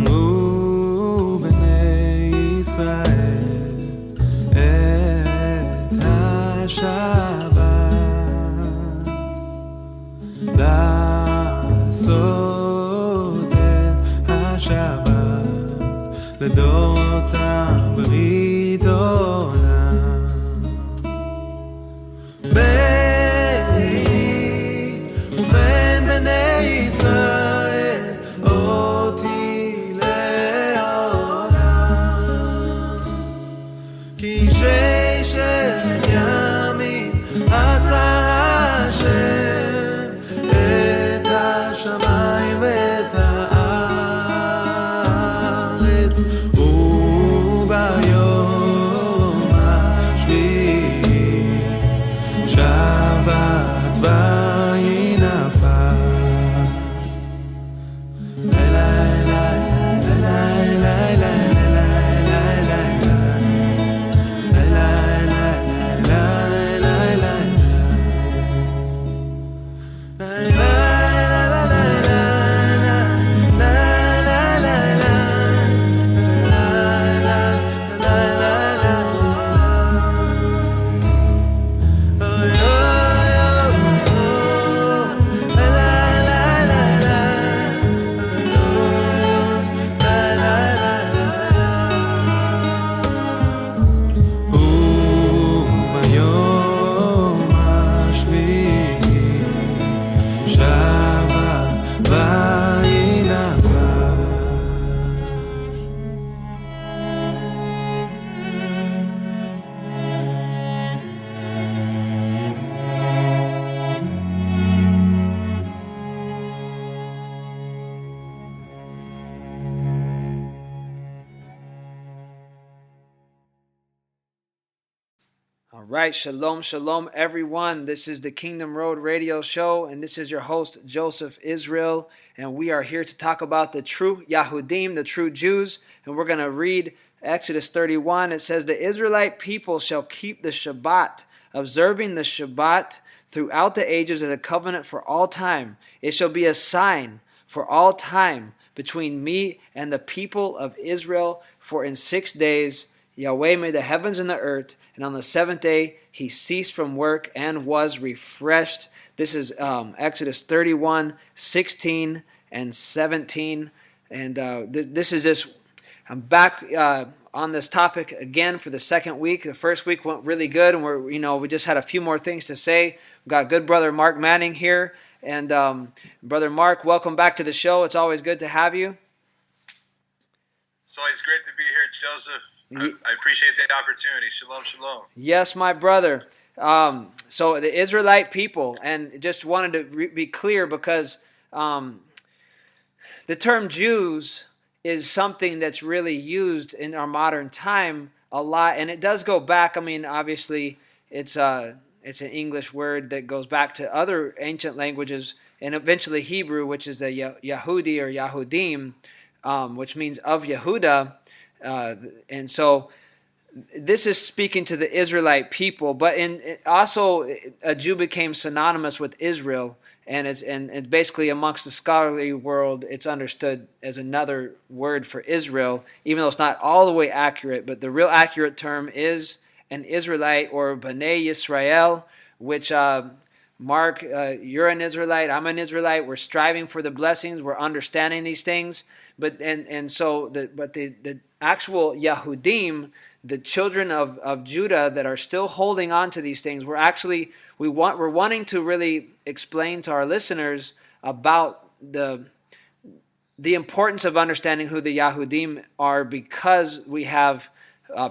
שמעו בני ישראל את השבת לעשות את השבת לדורותם ברית עולם ביני ובין בני ישראל אותי לעולם כי ששת ימים עשה השם את השמיים ואת הארץ וביום השביעי שבת ויהי נפש All right, shalom, shalom, everyone. This is the Kingdom Road Radio Show, and this is your host, Joseph Israel, and we are here to talk about the true Yahudim, the true Jews, and we're going to read Exodus 31. It says, the Israelite people shall keep the Shabbat, observing the Shabbat throughout the ages as a covenant for all time. It shall be a sign for all time between me and the people of Israel, for in 6 days Yahweh made the heavens and the earth, and on the seventh day he ceased from work and was refreshed. This is Exodus 31, 16, and 17. And this is just, I'm back on this topic again for the second week. The first week went really good, and we just had a few more things to say. We've got good brother Mark Manning here. And Brother Mark, welcome back to the show. It's always good to have you. It's always great to be here, Joseph. I appreciate the opportunity. Shalom, shalom. Yes, my brother. So the Israelite people, and just wanted to be clear because the term Jews is something that's really used in our modern time a lot, and it does go back. I mean, obviously, it's an English word that goes back to other ancient languages, and eventually Hebrew, which is the Yahudi or Yahudim, which means of Yehuda, and so this is speaking to the Israelite people. But also a Jew became synonymous with Israel, and it's basically amongst the scholarly world, it's understood as another word for Israel, even though it's not all the way accurate. But the real accurate term is an Israelite or Bnei Yisrael, which Mark, you're an Israelite, I'm an Israelite. We're striving for the blessings. We're understanding these things. But the actual Yahudim, the children of Judah that are still holding on to these things, we're wanting to really explain to our listeners about the importance of understanding who the Yahudim are, because we have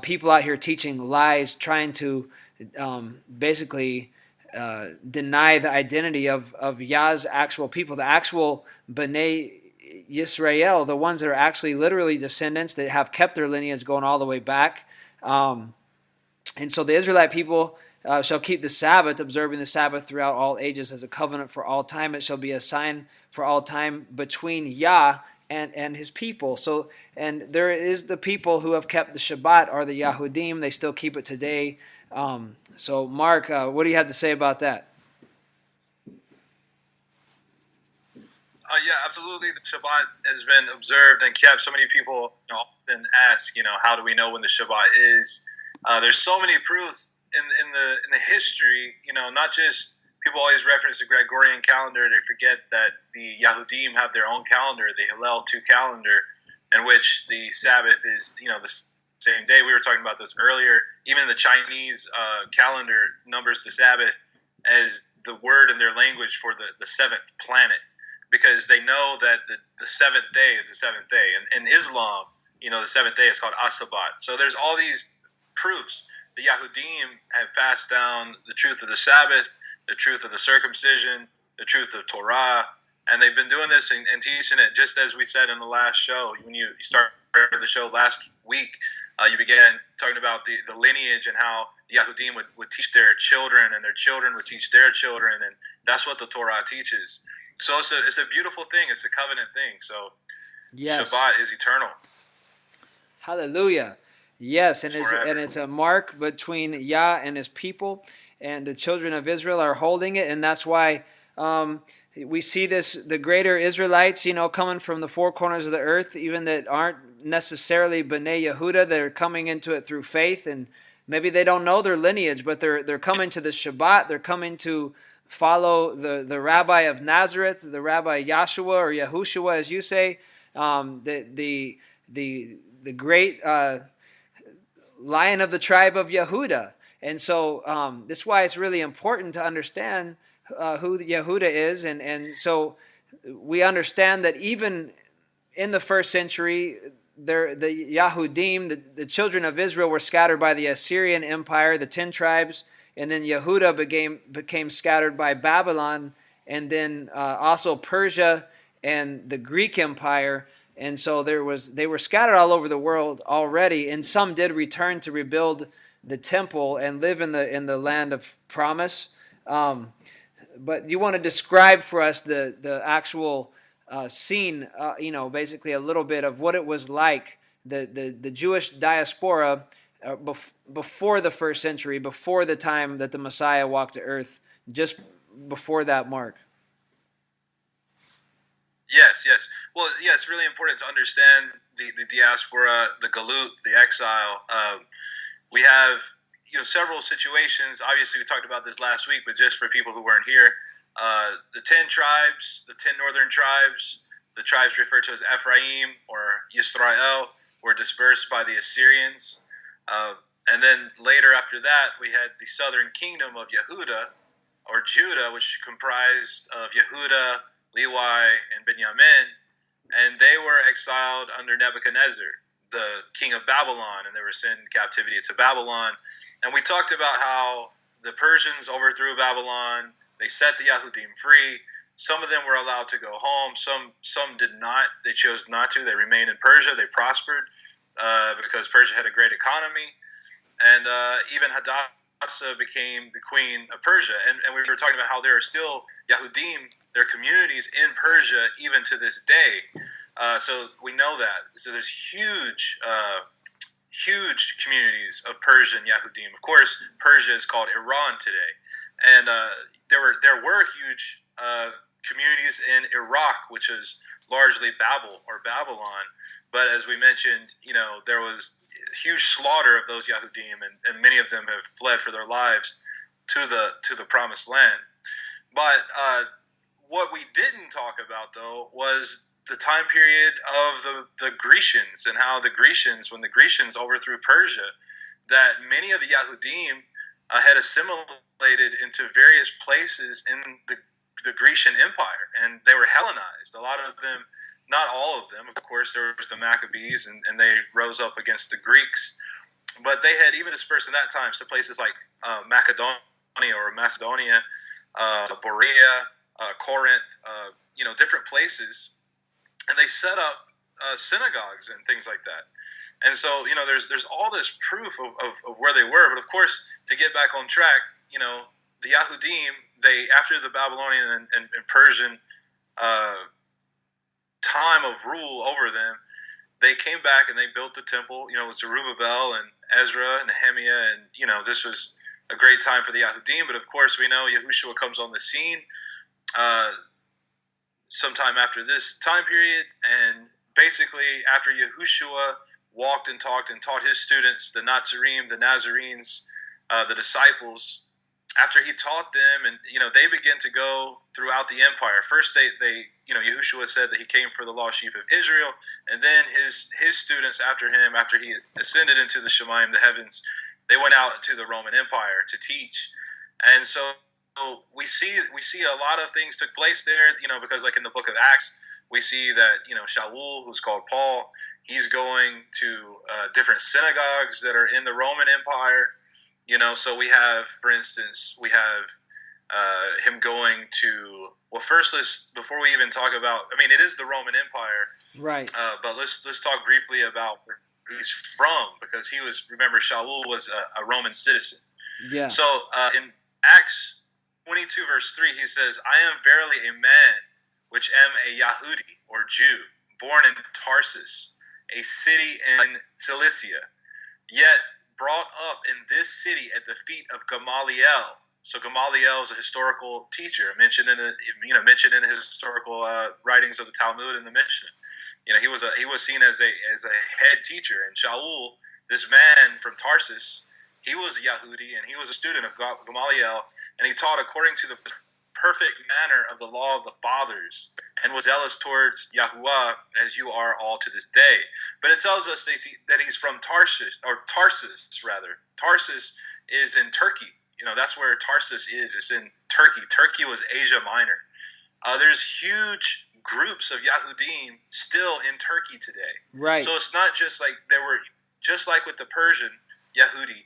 people out here teaching lies, trying to basically deny the identity of Yah's actual people, the actual Bnei Yisrael, the ones that are actually literally descendants that have kept their lineage going all the way back. And so the Israelite people shall keep the Sabbath, observing the Sabbath throughout all ages as a covenant for all time. It shall be a sign for all time between Yah and his people. So, and there is the people who have kept the Shabbat are the Yahudim. They still keep it today. So Mark, what do you have to say about that? Yeah, absolutely. The Shabbat has been observed and kept. So many people often ask, how do we know when the Shabbat is? There's so many proofs in the history. Not just people always reference the Gregorian calendar. They forget that the Yahudim have their own calendar, the Hillel 2 calendar, in which the Sabbath is the same day. We were talking about this earlier. Even the Chinese calendar numbers the Sabbath as the word in their language for the seventh planet, because they know that the seventh day is the seventh day. And in Islam, the seventh day is called Asabat. So there's all these proofs. The Yahudim have passed down the truth of the Sabbath, the truth of the circumcision, the truth of Torah, and they've been doing this and teaching it, just as we said in the last show. When you started the show last week, you began talking about the lineage and how the Yahudim would teach their children, and their children would teach their children, and that's what the Torah teaches. So it's a beautiful thing. It's a covenant thing. So yes. Shabbat is eternal. Hallelujah. Yes, and it's a mark between Yah and his people, and the children of Israel are holding it, and that's why we see the greater Israelites, coming from the four corners of the earth, even that aren't necessarily B'nai Yehuda, that are coming into it through faith, and maybe they don't know their lineage, but they're coming to the Shabbat. They're coming to follow the Rabbi of Nazareth, the Rabbi Yahshua or Yahushua, as you say, the great Lion of the tribe of Yehuda. And so this is why it's really important to understand who Yehuda is, and so we understand that even in the first century, the Yahudim, the children of Israel, were scattered by the Assyrian Empire, the 10 tribes, and then Yehuda became scattered by Babylon, and then also Persia and the Greek Empire. And so they were scattered all over the world already, and some did return to rebuild the temple and live in the land of promise. But you want to describe for us the actual scene, basically a little bit of what it was like, the Jewish diaspora before the first century, before the time that the Messiah walked to earth, just before that mark. Yes. Well, yeah, it's really important to understand the diaspora, the galut, the exile. We have several situations. Obviously, we talked about this last week, but just for people who weren't here, the 10 tribes, the 10 northern tribes, the tribes referred to as Ephraim or Yisrael, were dispersed by the Assyrians. And then later after that, we had the southern kingdom of Yehuda, or Judah, which comprised of Yehuda, Levi, and Benjamin, and they were exiled under Nebuchadnezzar, the king of Babylon, and they were sent in captivity to Babylon. And we talked about how the Persians overthrew Babylon. They set the Yahudim free. Some of them were allowed to go home. Some did not. They chose not to. They remained in Persia. They prospered because Persia had a great economy. And even Hadassah became the queen of Persia. And we were talking about how there are still Yahudim, there are communities in Persia even to this day. So we know that. So there's huge communities of Persian Yahudim. Of course, Persia is called Iran today. And there were huge communities in Iraq, which is largely Babylon. But as we mentioned, there was huge slaughter of those Yahudim, and many of them have fled for their lives to the promised land. But what we didn't talk about, though, was the time period of the Grecians, and how when the Grecians overthrew Persia, that many of the Yahudim had assimilated into various places in the Grecian Empire, and they were Hellenized. A lot of them, not all of them, of course. There was the Maccabees, and they rose up against the Greeks, but they had even dispersed in that time to places like Macedonia, Berea, Corinth, different places, and they set up synagogues and things like that. And so, there's all this proof of where they were. But of course, to get back on track, the Yahudim, they, after the Babylonian and Persian time of rule over them, they came back and they built the temple, with Zerubbabel and Ezra and Nehemiah. And, this was a great time for the Yahudim. But of course, we know Yahushua comes on the scene. sometime after this time period, and basically after Yahushua walked and talked and taught his students, the Nazarene, the Nazarenes, the disciples. After he taught them, and they began to go throughout the empire. First, they Yahushua said that he came for the lost sheep of Israel, and then his students after him, after he ascended into the Shemaim, the heavens, they went out to the Roman Empire to teach. And so we see a lot of things took place there, because like in the book of Acts, we see that Shaul, who's called Paul, he's going to different synagogues that are in the Roman Empire. So we have, for instance, him going to, well, first before we even talk about, it is the Roman Empire, right? But let's talk briefly about where he's from, because remember, Shaul was a Roman citizen. Yeah. So in Acts 22 verse 3, he says, "I am verily a man which am a Yahudi, or Jew, born in Tarsus, a city in Cilicia, yet brought up in this city at the feet of Gamaliel." So Gamaliel is a historical teacher mentioned in the historical writings of the Talmud and the Mishnah. He was seen as a head teacher. And Shaul, this man from Tarsus, he was a Yahudi, and he was a student of Gamaliel, and he taught according to the perfect manner of the law of the fathers, and was zealous towards Yahuwah, as you are all to this day. But it tells us that he's from Tarsus. Tarsus is in Turkey. That's where Tarsus is. It's in Turkey. Turkey was Asia Minor. There's huge groups of Yahudim still in Turkey today. Right. So it's not just like just like with the Persian Yahudi,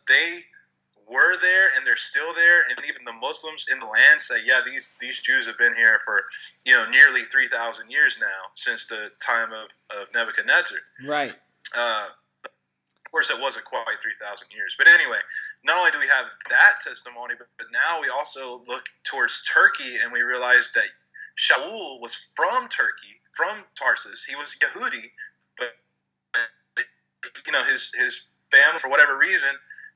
they were there and they're still there, and even the Muslims in the land say, yeah, these Jews have been here for nearly 3,000 years now, since the time of Nebuchadnezzar. Right. Of course, it wasn't quite 3,000 years, but anyway, not only do we have that testimony, but now we also look towards Turkey, and we realize that Shaul was from Turkey, from Tarsus. He was Yehudi, but his family, for whatever reason,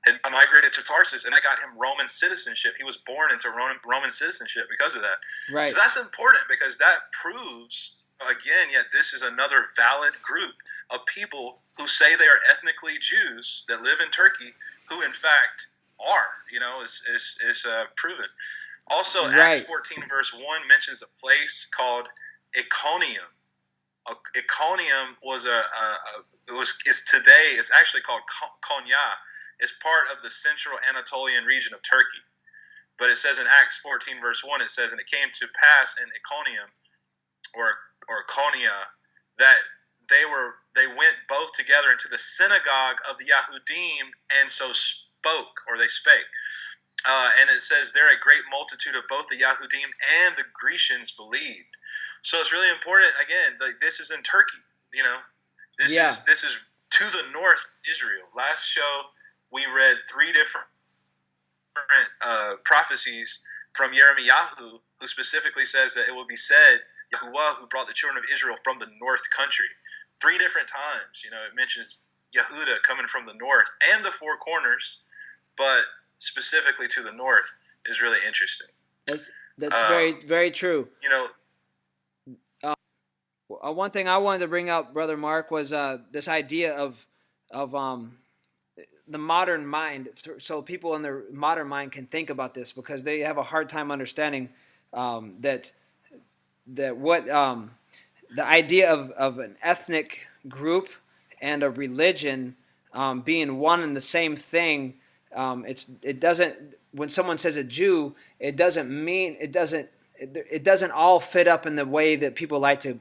had migrated to Tarsus, and that got him Roman citizenship. He was born into Roman citizenship because of that. Right. So that's important, because that proves, again, yet this is another valid group of people who say they are ethnically Jews that live in Turkey, who in fact are, is proven. Also, right. Acts 14 verse 1 mentions a place called Iconium. Iconium is today, it's actually called Konya. It's part of the central Anatolian region of Turkey. But it says in Acts 14 verse 1, it says, "And it came to pass in Iconium," or Konya, that they went both together into the synagogue of the Yahudim, and so spoke, or they spake. And it says there a great multitude of both the Yahudim and the Grecians believed. So it's really important. Again, like, this is in Turkey. This is to the north Israel. Last show we read 3 different prophecies from Yirmiyahu, who specifically says that it will be said, Yahuwah, who brought the children of Israel from the north country. 3 different times, it mentions Yehuda coming from the north and the 4 corners, but specifically to the north is really interesting. That's very, very true. One thing I wanted to bring up, Brother Mark, was this idea of the modern mind, so people in their modern mind can think about this, because they have a hard time understanding that what the idea of an ethnic group and a religion being one and the same thing. It doesn't. When someone says a Jew, it doesn't mean it doesn't all fit up in the way that people like to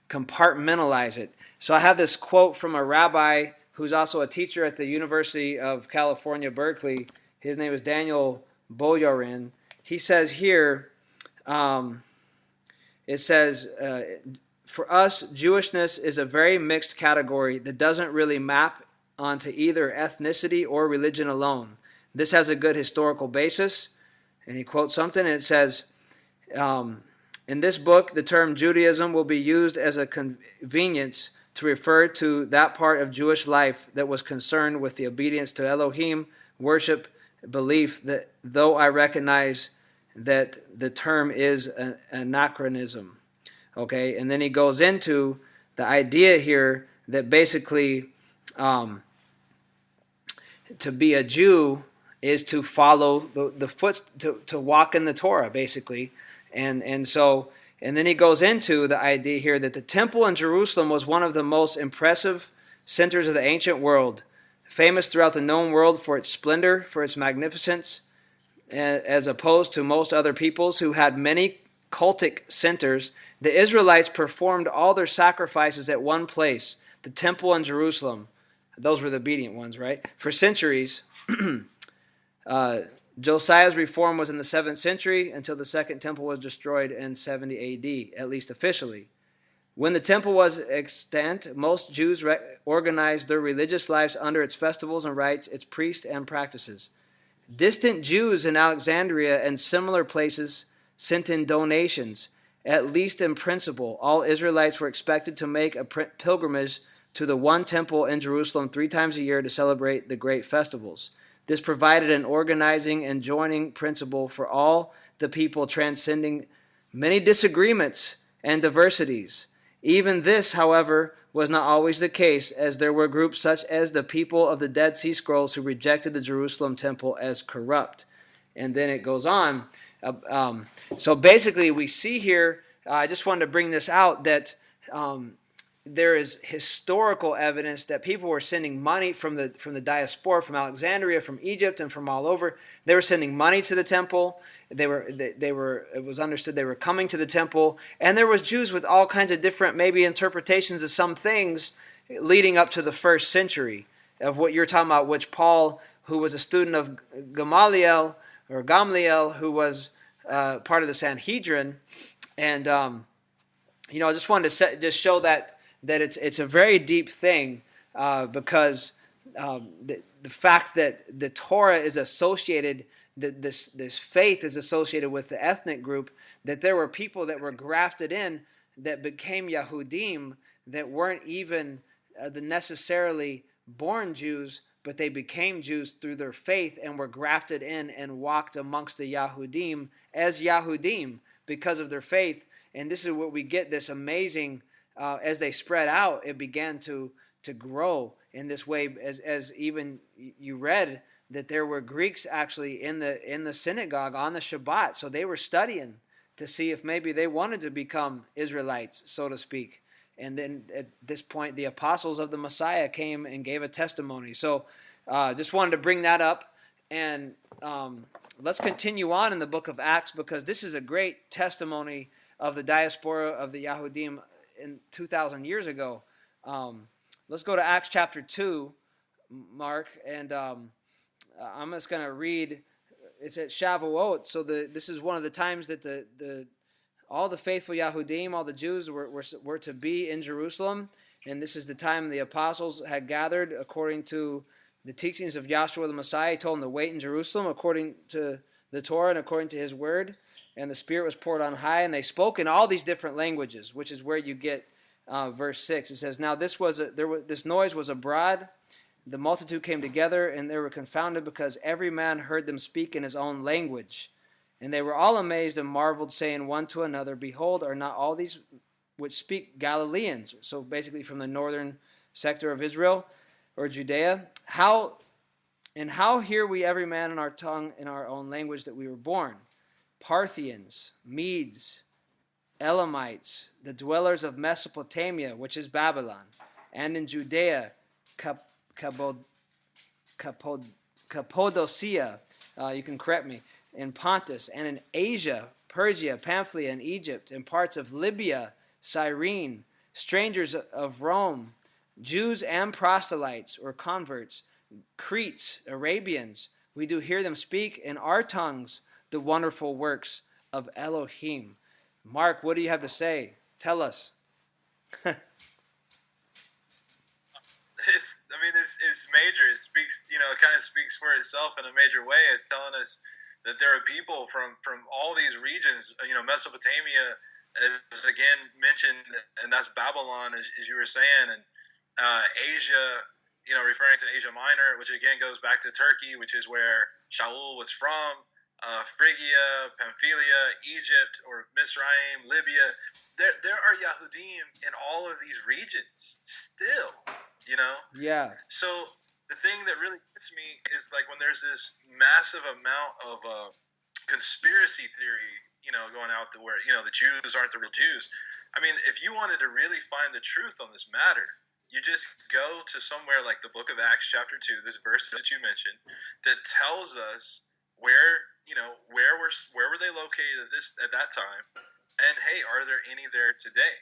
compartmentalize it. So I have this quote from a rabbi who's also a teacher at the University of California, Berkeley. His name is Daniel Boyarin. He says here, it says, for us, Jewishness is a very mixed category that doesn't really map onto either ethnicity or religion alone. This has a good historical basis. And he quotes something, and it says, in this book, the term Judaism will be used as a convenience to refer to that part of Jewish life that was concerned with the obedience to Elohim, worship, belief, that though I recognize that the term is an anachronism. Okay, and then he goes into the idea here that basically to be a Jew is to follow the foot, to walk in the Torah, basically. And so, and then he goes into the idea here that the temple in Jerusalem was one of the most impressive centers of the ancient world, famous throughout the known world for its splendor, for its magnificence, as opposed to most other peoples who had many cultic centers. The Israelites performed all their sacrifices at one place, the temple in Jerusalem. Those were the obedient ones, right? For centuries. Josiah's reform was in the 7th century until the Second Temple was destroyed in 70 AD, at least officially. When the temple was extant, most Jews organized their religious lives under its festivals and rites, its priests and practices. Distant Jews in Alexandria and similar places sent in donations. At least in principle, all Israelites were expected to make a pilgrimage to the one temple in Jerusalem 3 times a year to celebrate the great festivals. This provided an organizing and joining principle for all the people, transcending many disagreements and diversities. Even this, however, was not always the case, as there were groups such as the people of the Dead Sea Scrolls who rejected the Jerusalem temple as corrupt. And then it goes on. So basically we see here, I just wanted to bring this out, that there is historical evidence that people were sending money from the diaspora, from Alexandria, from Egypt, and from all over. They were sending money to the temple. They were. It was understood they were coming to the temple, and there was Jews with all kinds of different maybe interpretations of some things leading up to the 1st century of what you're talking about. Which Paul, who was a student of Gamaliel, who was part of the Sanhedrin, and I just wanted to just show that it's a very deep thing, because the fact that the Torah is associated, that this faith is associated with the ethnic group, that there were people that were grafted in that became Yahudim that weren't even the necessarily born Jews, but they became Jews through their faith and were grafted in and walked amongst the Yahudim as Yahudim because of their faith. And this is what we get, this amazing, as they spread out, it began to grow in this way, as even you read that there were Greeks actually in the synagogue on the Shabbat, so they were studying to see if maybe they wanted to become Israelites, so to speak. And then at this point, the apostles of the Messiah came and gave a testimony. So just wanted to bring that up. And let's continue on in the book of Acts, because this is a great testimony of the diaspora of the Yahudim in 2,000 years ago. Let's go to Acts chapter 2, Mark, and I'm just going to read. It's at Shavuot, so this is one of the times that all the faithful Yahudim, all the Jews were to be in Jerusalem, and this is the time the apostles had gathered according to the teachings of Yahshua the Messiah. He told them to wait in Jerusalem according to the Torah and according to his word, and the Spirit was poured on high, and they spoke in all these different languages, which is where you get verse 6. It says, "Now this noise was abroad. The multitude came together, and they were confounded, because every man heard them speak in his own language. And they were all amazed and marveled, saying one to another, Behold, are not all these which speak Galileans?" So basically from the northern sector of Israel or Judea. How hear we every man in our tongue, in our own language that we were born? Parthians, Medes, Elamites, the dwellers of Mesopotamia, which is Babylon, and in Judea, Cappadocia, you can correct me, in Pontus, and in Asia, Persia, Pamphylia, and Egypt, and parts of Libya, Cyrene, strangers of Rome, Jews and proselytes or converts, Cretes, Arabians, we do hear them speak in our tongues the wonderful works of Elohim. Mark, what do you have to say? Tell us. It's major. It speaks, it kind of speaks for itself in a major way. It's telling us that there are people from all these regions. Mesopotamia is again mentioned, and that's Babylon, as you were saying, and Asia, referring to Asia Minor, which again goes back to Turkey, which is where Shaul was from. Phrygia, Pamphylia, Egypt, or Mizraim, Libya. There are Yahudim in all of these regions still, you know? Yeah. So the thing that really gets me is like when there's this massive amount of conspiracy theory, you know, going out there where, you know, the Jews aren't the real Jews. I mean, if you wanted to really find the truth on this matter, you just go to somewhere like the book of Acts chapter 2, this verse that you mentioned, that tells us where, you know, where were they located at that time, and hey, are there any there today?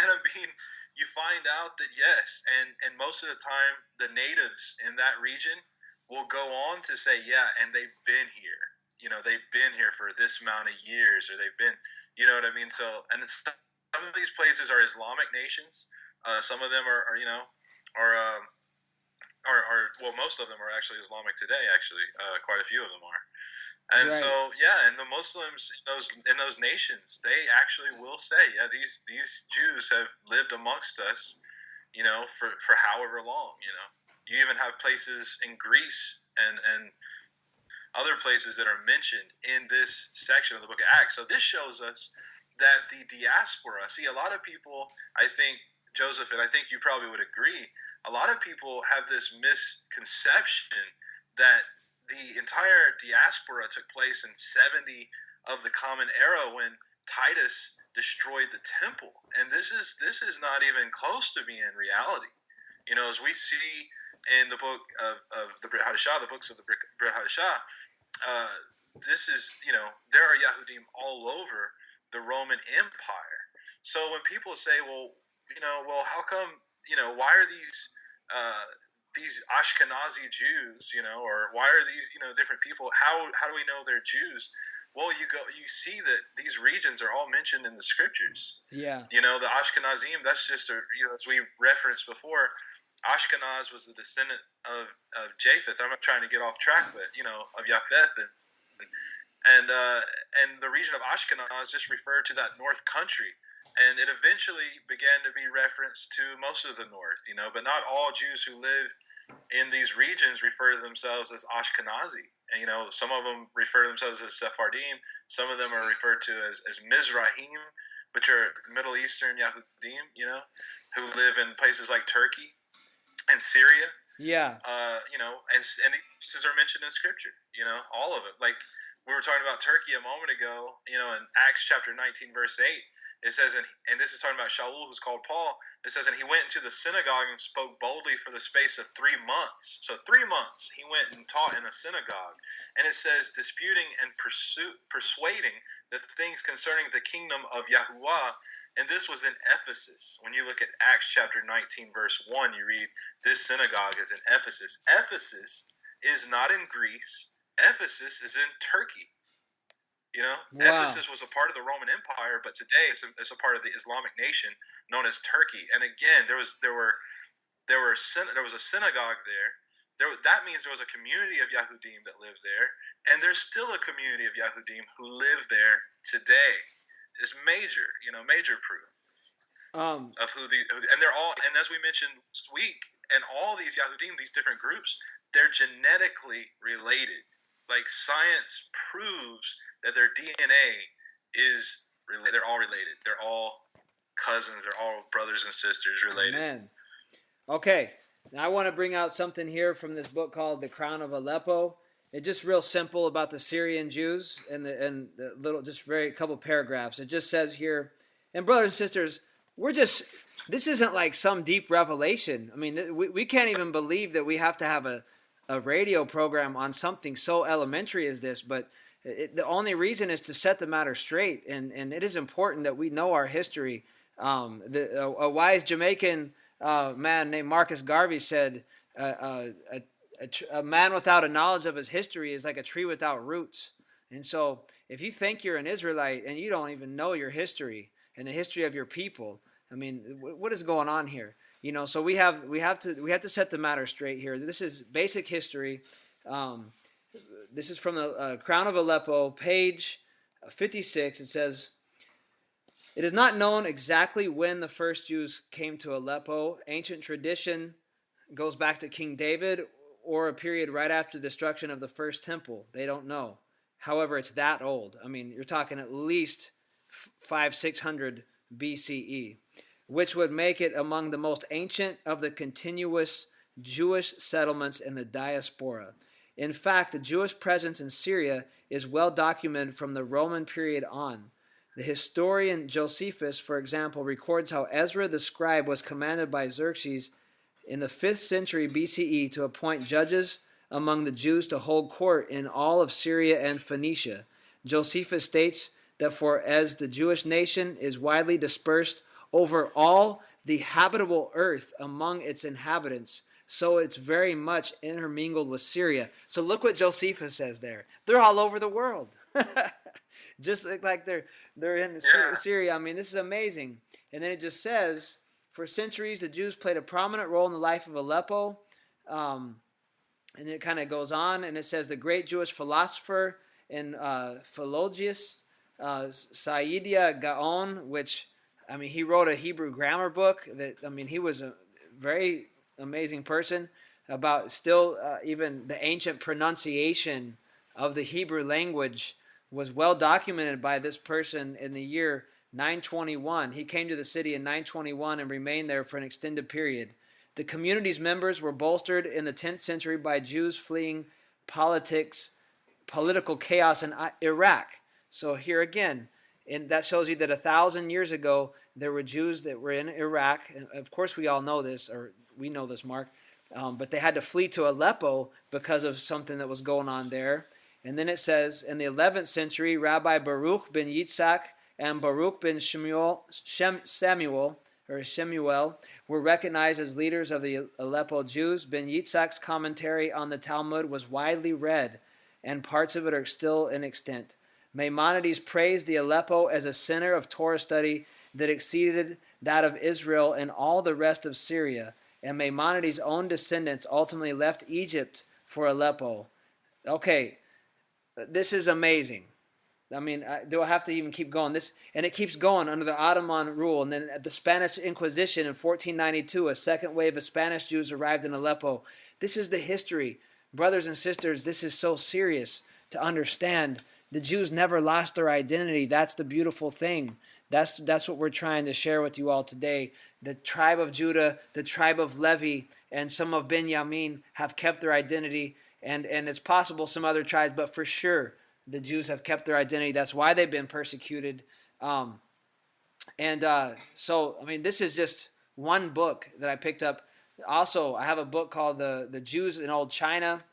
And I mean, you find out that yes, and most of the time the natives in that region will go on to say, yeah, and they've been here. You know, they've been here for this amount of years, or they've been, you know what I mean? So, and some of these places are Islamic nations. Some of them are you know, are well, most of them are actually Islamic today. Actually, quite a few of them are. And Right. so, yeah, and the Muslims in those nations, they actually will say, yeah, these Jews have lived amongst us, you know, for however long. You know, you even have places in Greece and other places that are mentioned in this section of the book of Acts. So this shows us that the diaspora, see, a lot of people, I think, Joseph, and I think you probably would agree, a lot of people have this misconception that the entire diaspora took place in 70 of the Common Era when Titus destroyed the temple. And this is not even close to being reality. You know, as we see in the book of the Brit Hadashah, the books of the Brit Hadashah, this is, you know, there are Yahudim all over the Roman Empire. So when people say, well, you know, well, how come, you know, why are these Ashkenazi Jews, you know, or why are these, you know, different people? How do we know they're Jews? Well, you see that these regions are all mentioned in the scriptures. Yeah. You know, the Ashkenazim, that's just you know, as we referenced before, Ashkenaz was the descendant of Japheth. I'm not trying to get off track, but, you know, of Japheth, and the region of Ashkenaz just referred to that north country, and it eventually began to be referenced to most of the north, you know, but not all Jews who live in these regions refer to themselves as Ashkenazi. And, you know, some of them refer to themselves as Sephardim. Some of them are referred to as Mizrahim, which are Middle Eastern Yahudim, you know, who live in places like Turkey and Syria. Yeah. You know, and these places are mentioned in Scripture, you know, all of it. Like we were talking about Turkey a moment ago, you know, in Acts chapter 19, verse 8, it says, and this is talking about Shaul, who's called Paul, it says, and he went into the synagogue and spoke boldly for the space of 3 months. So 3 months he went and taught in a synagogue. And it says, disputing and persuading the things concerning the kingdom of Yahuwah. And this was in Ephesus. When you look at Acts chapter 19, verse 1, you read, this synagogue is in Ephesus. Ephesus is not in Greece. Ephesus is in Turkey. You know, Wow. Ephesus was a part of the Roman Empire, but today it's a part of the Islamic nation known as Turkey. And again, there was a synagogue there. That means there was a community of Yahudim that lived there, and there's still a community of Yahudim who live there today. It's major proof of and they're all, and as we mentioned last week, and all these Yahudim, these different groups, they're genetically related. Like science proves that their DNA is related. They're all related. They're all cousins. They're all brothers and sisters related. Amen. Okay. Now I want to bring out something here from this book called The Crown of Aleppo. It's just real simple about the Syrian Jews and the little, just very couple paragraphs. It just says here, and brothers and sisters, this isn't like some deep revelation. I mean, we can't even believe that we have to have a radio program on something so elementary as this, but the only reason is to set the matter straight, and it is important that we know our history. A wise Jamaican man named Marcus Garvey said, a man without a knowledge of his history is like a tree without roots. And so if you think you're an Israelite and you don't even know your history and the history of your people, I mean, what is going on here? You know, so we have to set the matter straight here. This is basic history. This is from the Crown of Aleppo, page 56. It says, it is not known exactly when the first Jews came to Aleppo. Ancient tradition goes back to King David or a period right after the destruction of the first temple. They don't know. However, it's that old. I mean, you're talking at least 600 BCE, which would make it among the most ancient of the continuous Jewish settlements in the Diaspora. In fact, the Jewish presence in Syria is well documented from the Roman period on. The historian Josephus, for example, records how Ezra the scribe was commanded by Xerxes in the 5th century BCE to appoint judges among the Jews to hold court in all of Syria and Phoenicia. Josephus states that for as the Jewish nation is widely dispersed over all the habitable earth among its inhabitants, so it's very much intermingled with Syria. So look what Josephus says there. They're all over the world. Just like they're in Syria. I mean, this is amazing. And then it just says, for centuries, the Jews played a prominent role in the life of Aleppo. And it kind of goes on, and it says the great Jewish philosopher and philologist, Saadia Gaon, which, I mean, he wrote a Hebrew grammar book. He was a very amazing person about still even the ancient pronunciation of the Hebrew language was well documented by this person in the year 921. He came to the city in 921 and remained there for an extended period. The community's members were bolstered in the 10th century by Jews fleeing political chaos in Iraq. So here again, and that shows you that 1,000 years ago, there were Jews that were in Iraq. And of course, we all know this, or we know this, Mark. But they had to flee to Aleppo because of something that was going on there. And then it says, in the 11th century, Rabbi Baruch ben Yitzhak and Baruch ben Shemuel were recognized as leaders of the Aleppo Jews. Ben Yitzhak's commentary on the Talmud was widely read, and parts of it are still in extant. Maimonides praised the Aleppo as a center of Torah study that exceeded that of Israel and all the rest of Syria, and Maimonides' own descendants ultimately left Egypt for Aleppo. Okay, this is amazing. I mean, do I have to even keep going? And it keeps going under the Ottoman rule. And then at the Spanish Inquisition in 1492, a second wave of Spanish Jews arrived in Aleppo. This is the history. Brothers and sisters, this is so serious to understand. The Jews never lost their identity. That's the beautiful thing. That's what we're trying to share with you all today. The tribe of Judah, the tribe of Levi, and some of Benjamin have kept their identity. And it's possible some other tribes, but for sure, the Jews have kept their identity. That's why they've been persecuted. So, I mean, this is just one book that I picked up. Also, I have a book called The Jews in Old China.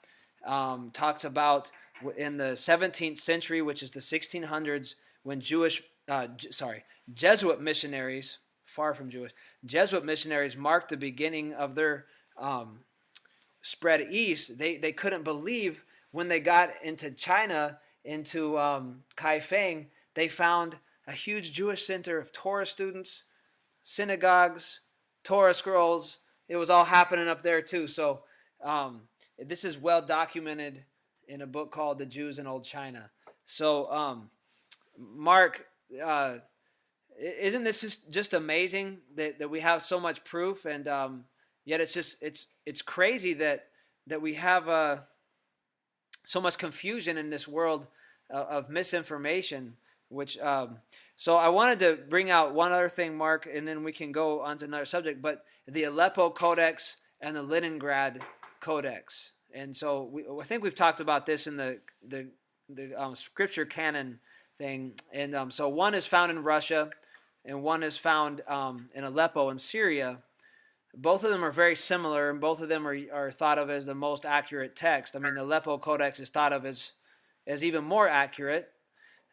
Talks about in the 17th century, which is the 1600s, when Jesuit missionaries, far from Jewish, Jesuit missionaries marked the beginning of their spread east. They couldn't believe when they got into China, into Kaifeng, they found a huge Jewish center of Torah students, synagogues, Torah scrolls. It was all happening up there too. So this is well documented in a book called The Jews in Old China. So Mark, isn't this just amazing that we have so much proof, and yet it's crazy that we have so much confusion in this world of misinformation. So I wanted to bring out one other thing, Mark, and then we can go on to another subject. But the Aleppo Codex and the Leningrad Codex, and so I think we've talked about this in the scripture canon thing. And so one is found in Russia, and one is found in Aleppo in Syria. Both of them are very similar, and both of them are thought of as the most accurate text. I mean, the Aleppo Codex is thought of as even more accurate,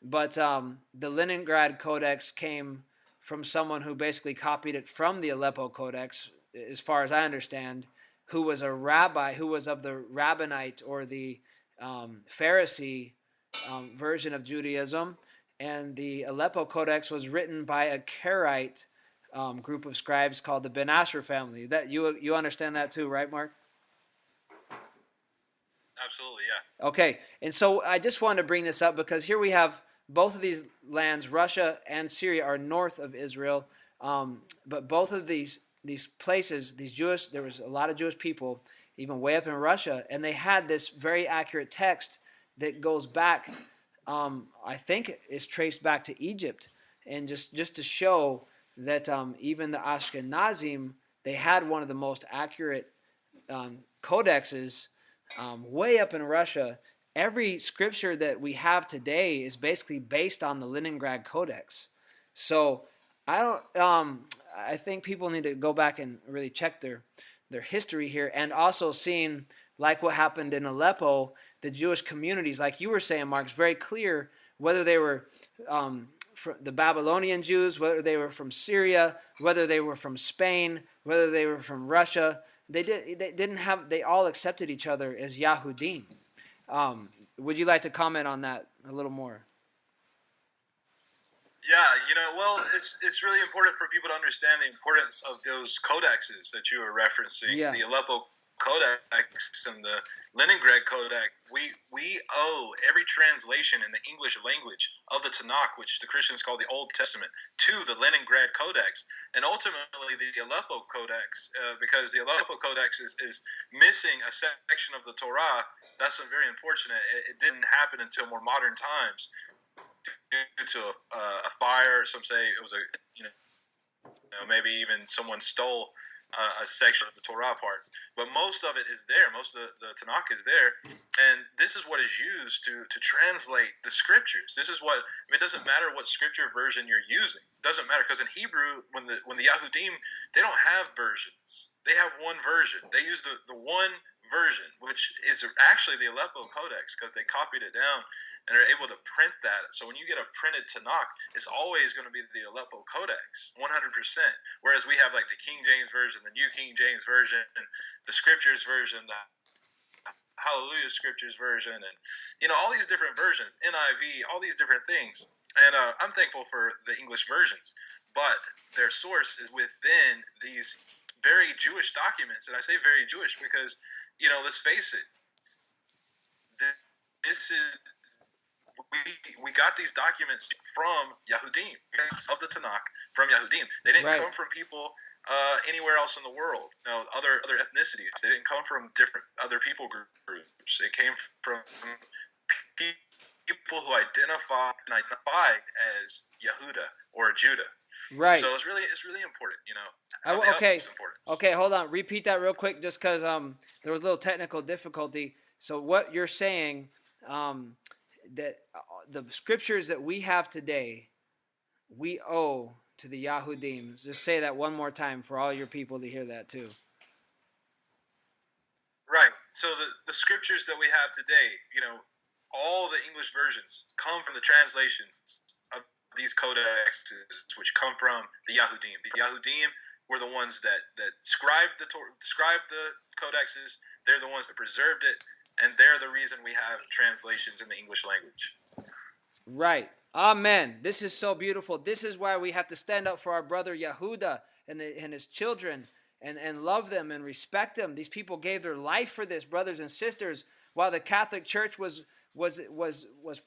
but the Leningrad Codex came from someone who basically copied it from the Aleppo Codex, as far as I understand, who was a rabbi, who was of the Rabbinite or the Pharisee version of Judaism, and the Aleppo Codex was written by a Karaite group of scribes called the Ben Asher family. That you understand that too, right, Mark? Absolutely, yeah. Okay, and so I just wanted to bring this up because here we have both of these lands, Russia and Syria, are north of Israel, but both of these places, there was a lot of Jewish people, even way up in Russia, and they had this very accurate text that goes back I think is traced back to Egypt, and just to show that even the Ashkenazim, they had one of the most accurate codexes way up in Russia. Every scripture that we have today is basically based on the Leningrad Codex. So I don't. I think people need to go back and really check their history here, and also seeing like what happened in Aleppo, the Jewish communities, like you were saying, Mark, it's very clear whether they were from the Babylonian Jews, whether they were from Syria, whether they were from Spain, whether they were from Russia. They all accepted each other as Yahudim. Would you like to comment on that a little more? Yeah, well, it's really important for people to understand the importance of those codexes that you were referencing. Yeah. The Aleppo Codex and the Leningrad Codex. We owe every translation in the English language of the Tanakh, which the Christians call the Old Testament, to the Leningrad Codex, and ultimately the Aleppo Codex, because the Aleppo Codex is missing a section of the Torah. That's very unfortunate. It didn't happen until more modern times, due to a fire. Some say it was maybe even someone stole a section of the Torah part, but most of it is there. Most of the Tanakh is there, and this is what is used to translate the scriptures. This is what it doesn't matter what scripture version you're using. It doesn't matter, because in Hebrew, when the Yahudim, they don't have versions. They have one version. They use the one version, which is actually the Aleppo Codex, because they copied it down and are able to print that. So when you get a printed Tanakh, it's always going to be the Aleppo Codex, 100%. Whereas we have like the King James Version, the New King James Version, and the Scriptures Version, the Hallelujah Scriptures Version, and all these different versions, NIV, all these different things. And I'm thankful for the English versions, but their source is within these very Jewish documents. And I say very Jewish because, let's face it, this is, we got these documents from Yahudim, of the Tanakh, from Yahudim. They didn't come from people anywhere else in the world. Other ethnicities. They didn't come from different other people groups. They came from people who identified as Yehuda or Judah. Right. So it's really important, Okay, hold on. Repeat that real quick, just because there was a little technical difficulty. So what you're saying, that the scriptures that we have today, we owe to the Yahudim. Just say that one more time for all your people to hear that too. Right. So the scriptures that we have today, all the English versions come from the translations of these codexes, which come from the Yahudim. The Yahudim were the ones that scribed the codexes. They're the ones that preserved it, and they're the reason we have translations in the English language. Right. Amen. This is so beautiful. This is why we have to stand up for our brother Yehuda and his children and love them and respect them. These people gave their life for this, brothers and sisters, while the Catholic Church was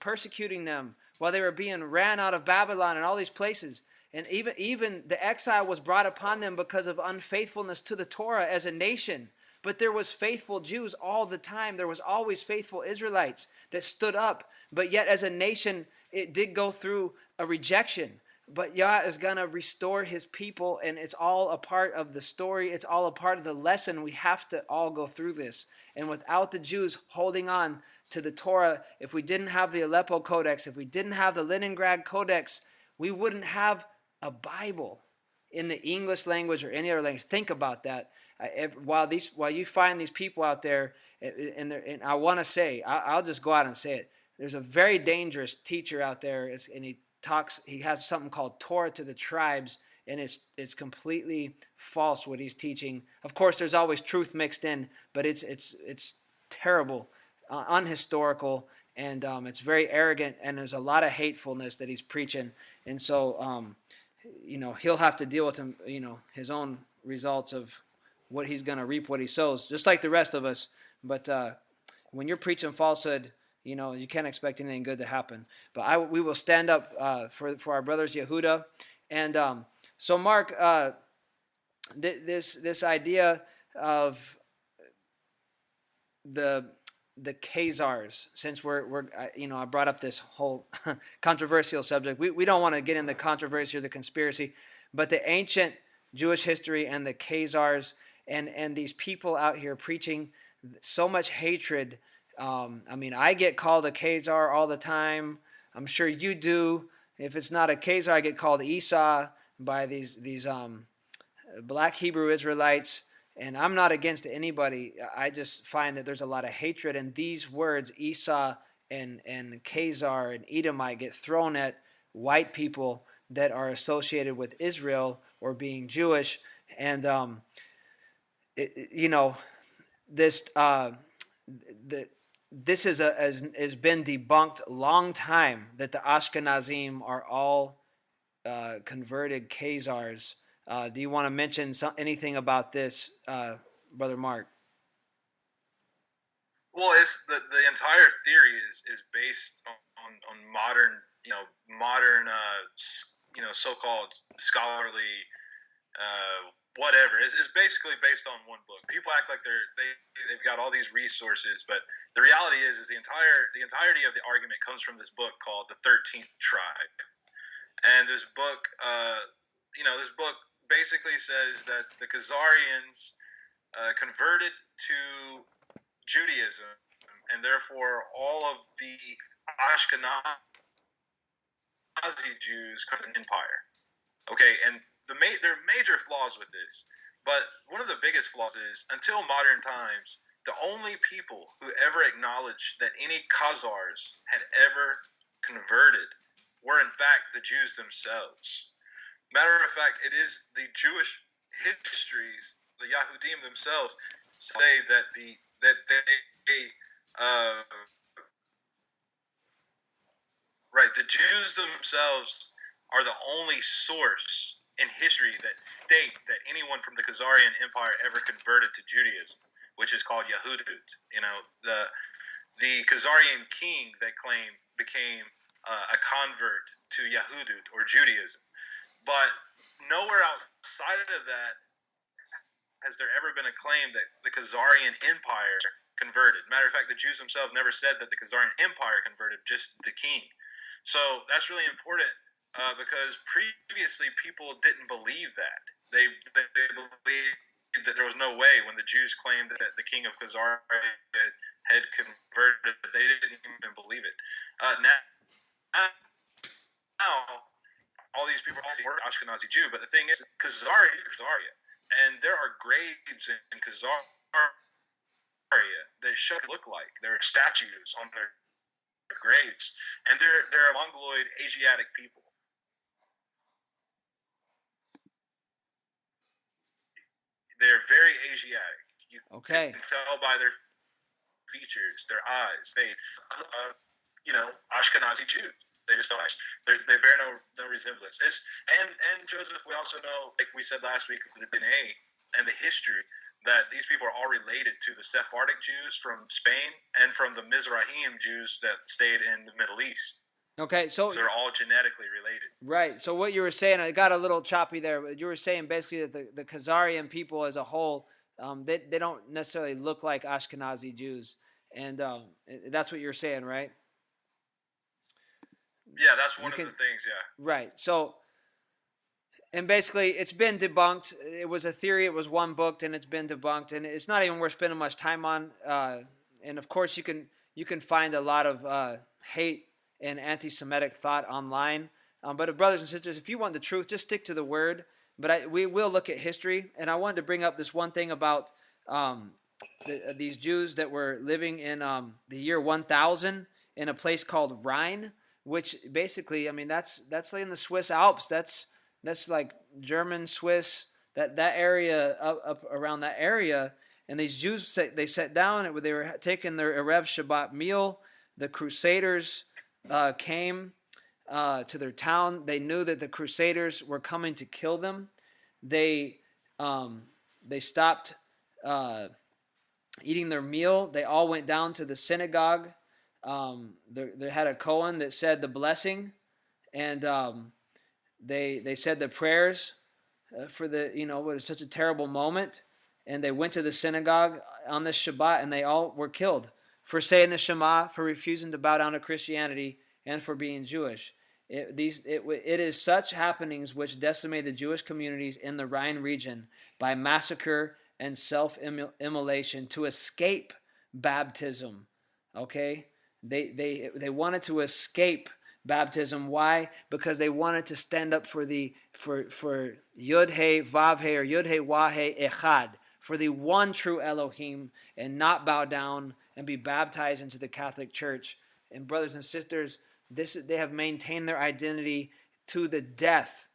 persecuting them, while they were being ran out of Babylon and all these places. And even the exile was brought upon them because of unfaithfulness to the Torah as a nation. But there was faithful Jews all the time. There was always faithful Israelites that stood up. But yet as a nation, it did go through a rejection. But Yah is going to restore his people, and it's all a part of the story. It's all a part of the lesson. We have to all go through this. And without the Jews holding on to the Torah, if we didn't have the Aleppo Codex, if we didn't have the Leningrad Codex, we wouldn't have a Bible in the English language or any other language. Think about that. While you find these people out there, and I want to say, I'll just go out and say it. There's a very dangerous teacher out there, and he has something called Torah to the Tribes, and it's completely false what he's teaching. Of course, there's always truth mixed in, but it's terrible, unhistorical, and it's very arrogant, and there's a lot of hatefulness that he's preaching, and so he'll have to deal with his own results of what he's going to reap, what he sows, just like the rest of us. But when you're preaching falsehood, you can't expect anything good to happen. But we will stand up for our brothers Yehuda. And so, Mark, this idea of the the Khazars, since I brought up this whole controversial subject. We don't want to get in the controversy or the conspiracy, but the ancient Jewish history and the Khazars and these people out here preaching so much hatred. I get called a Khazar all the time. I'm sure you do. If it's not a Khazar, I get called Esau by these black Hebrew Israelites. And I'm not against anybody. I just find that there's a lot of hatred. And these words, Esau and Khazar and Edomite, get thrown at white people that are associated with Israel or being Jewish. And, this has been debunked a long time, that the Ashkenazim are all converted Khazars. Do you want to mention anything about this, Brother Mark? Well, it's the entire theory is based on modern so-called scholarly whatever. It's basically based on one book. People act like they've got all these resources, but the reality is the entirety of the argument comes from this book called The 13th Tribe. And this book basically says that the Khazarians converted to Judaism, and therefore all of the Ashkenazi Jews come from an empire. Okay, and there are major flaws with this, but one of the biggest flaws is, until modern times, the only people who ever acknowledged that any Khazars had ever converted were in fact the Jews themselves. Matter of fact, it is the Jewish histories, the Yahudim themselves, say that the Jews themselves are the only source in history that state that anyone from the Khazarian Empire ever converted to Judaism, which is called Yahudut. The Khazarian king, they claim, became a convert to Yahudut or Judaism. But nowhere outside of that has there ever been a claim that the Khazarian Empire converted. Matter of fact, the Jews themselves never said that the Khazarian Empire converted, just the king. So that's really important because previously people didn't believe that. They believed that there was no way, when the Jews claimed that the king of Khazar had converted, they didn't even believe it. Now all these people were Ashkenazi Jew, but the thing is, Khazaria, and there are graves in Khazaria that should look like. There are statues on their graves, and they're Mongoloid Asiatic people. They're very Asiatic. You can tell by their features, their eyes. They, Ashkenazi Jews. They just don't. They bear no resemblance. And Joseph, we also know, like we said last week, the DNA and the history, that these people are all related to the Sephardic Jews from Spain and from the Mizrahim Jews that stayed in the Middle East. Okay, so they're all genetically related. Right. So what you were saying, I got a little choppy there, but you were saying basically that the Khazarian people as a whole, they don't necessarily look like Ashkenazi Jews, and that's what you're saying, right? Yeah, that's one of the things, yeah. Right. So, and basically, it's been debunked. It was a theory. It was one book, and it's been debunked, and it's not even worth spending much time on. And of course, you can find a lot of hate and anti-Semitic thought online. But brothers and sisters, if you want the truth, just stick to the Word. But we will look at history, and I wanted to bring up this one thing about these Jews that were living in the year 1000 in a place called Rhine, which basically, I mean, that's like in the Swiss Alps. That's like German, Swiss, that area up around that area. And these Jews, they sat down. They were taking their Erev Shabbat meal. The Crusaders came to their town. They knew that the Crusaders were coming to kill them. They stopped eating their meal. They all went down to the synagogue. They had a Kohen that said the blessing, and they said the prayers for what was such a terrible moment. And they went to the synagogue on this Shabbat, and they all were killed for saying the Shema, for refusing to bow down to Christianity, and for being Jewish. It is such happenings which decimate the Jewish communities in the Rhine region by massacre and self-immolation to escape baptism. Okay? They wanted to escape baptism. Why? Because they wanted to stand up for Yud He Vav He or Yud He Wah He Echad, for the one true Elohim, and not bow down and be baptized into the Catholic Church. And brothers and sisters, they have maintained their identity to the death.